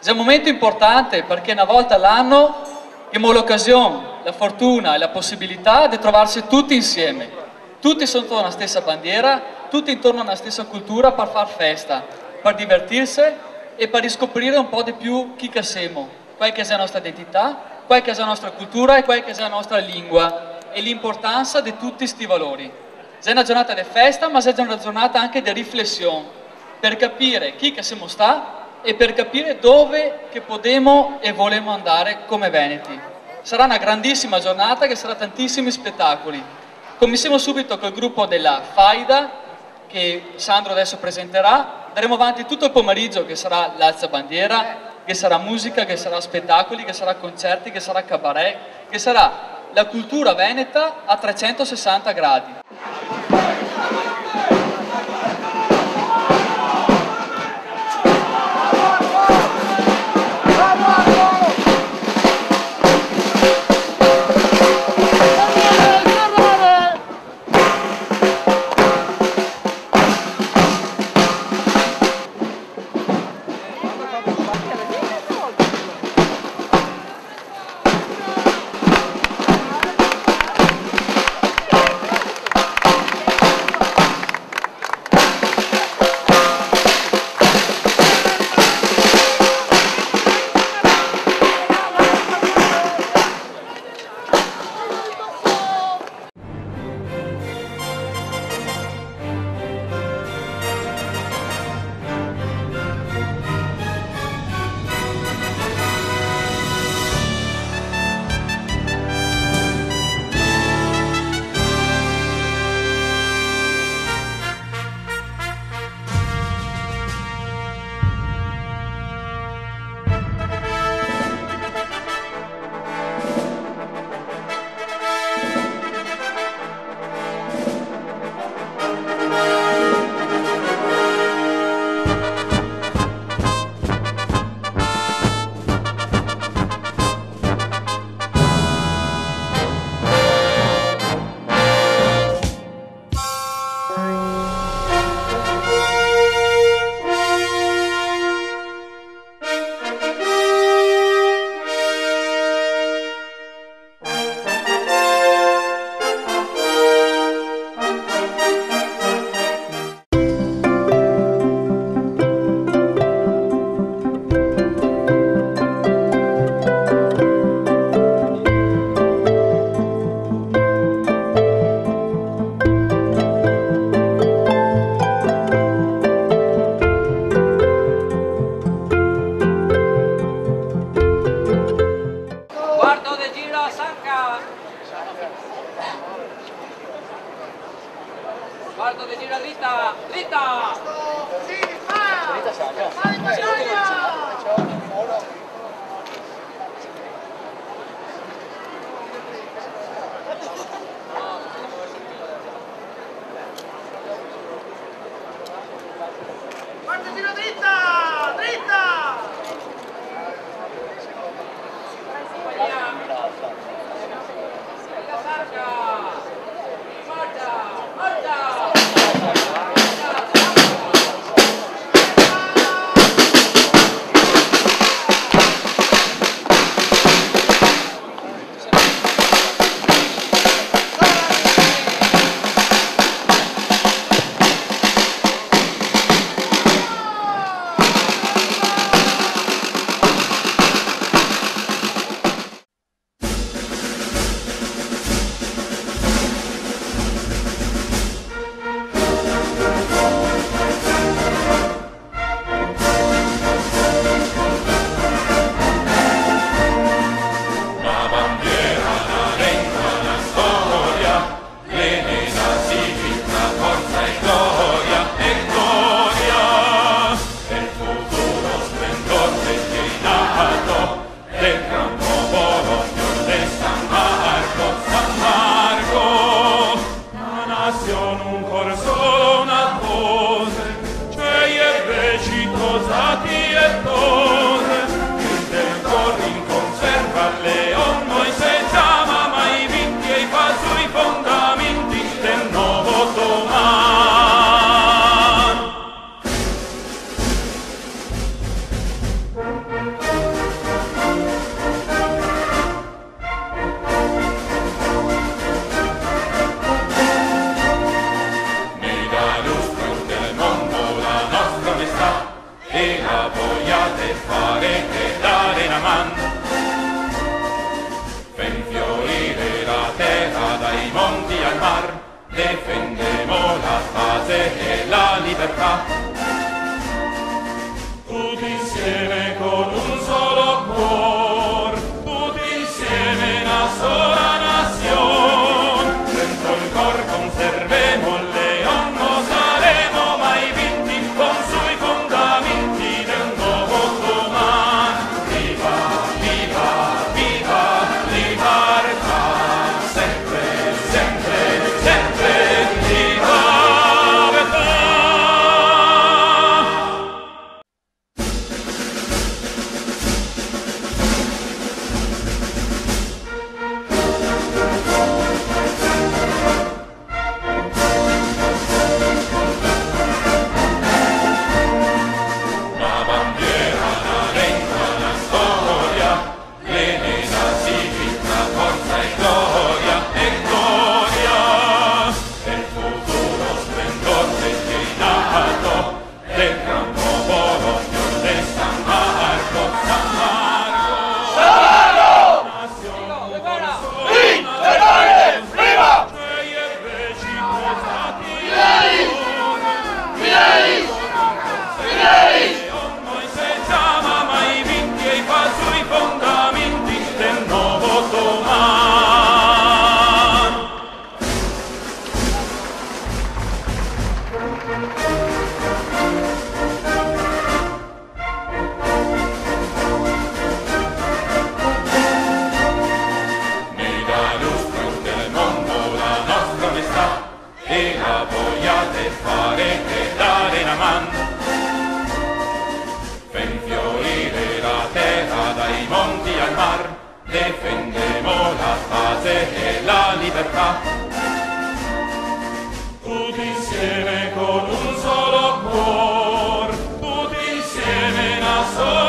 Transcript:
È un momento importante perché una volta all'anno abbiamo l'occasione, la fortuna e la possibilità di trovarsi tutti insieme, tutti sotto una stessa bandiera, tutti intorno a una stessa cultura per far festa, per divertirsi e per riscoprire un po' di più chi che siamo, qual che è la nostra identità, qual che è la nostra cultura e qual che è la nostra lingua e l'importanza di tutti questi valori. È una giornata di festa, ma è una giornata anche di riflessione, per capire chi che siamo stati e per capire dove che potremo e volemo andare come veneti. Sarà una grandissima giornata che sarà tantissimi spettacoli. Cominciamo subito col gruppo della Faida che Sandro adesso presenterà, daremo avanti tutto il pomeriggio che sarà l'Alzabandiera, che sarà musica, che sarà spettacoli, che sarà concerti, che sarà cabarè, che sarà la cultura veneta a 360 gradi. vogliate fare che dare una mano, ben fiorire la terra dai monti al mar, difendemo la pace e la libertà, tutti insieme con un solo cuore, tutti insieme una sola nazione, dentro il cor conservemo il leone, non saremo mai vinti con sui fondamenti del nuovo domani. Viva, viva, viva, libertà, sempre, sempre, sempre libertà. Una bandiera, una lingua, una storia, Veneta civica, forza e gloria, e il futuro splendore che è nato, del gran popolo de San Marco, San Marco. Nazione Nasionale, viva! e reciprocati, noi siamo mai vinti e fa sui fondamenti del nuovo domani. Mi dà lustro del mondo la nostra onestà e la vogliate fare che dare una mano, ben fiorire la terra dai monti al mar, difendemo la pace e la libertà, tutti insieme con un solo cuore, tutti insieme una sola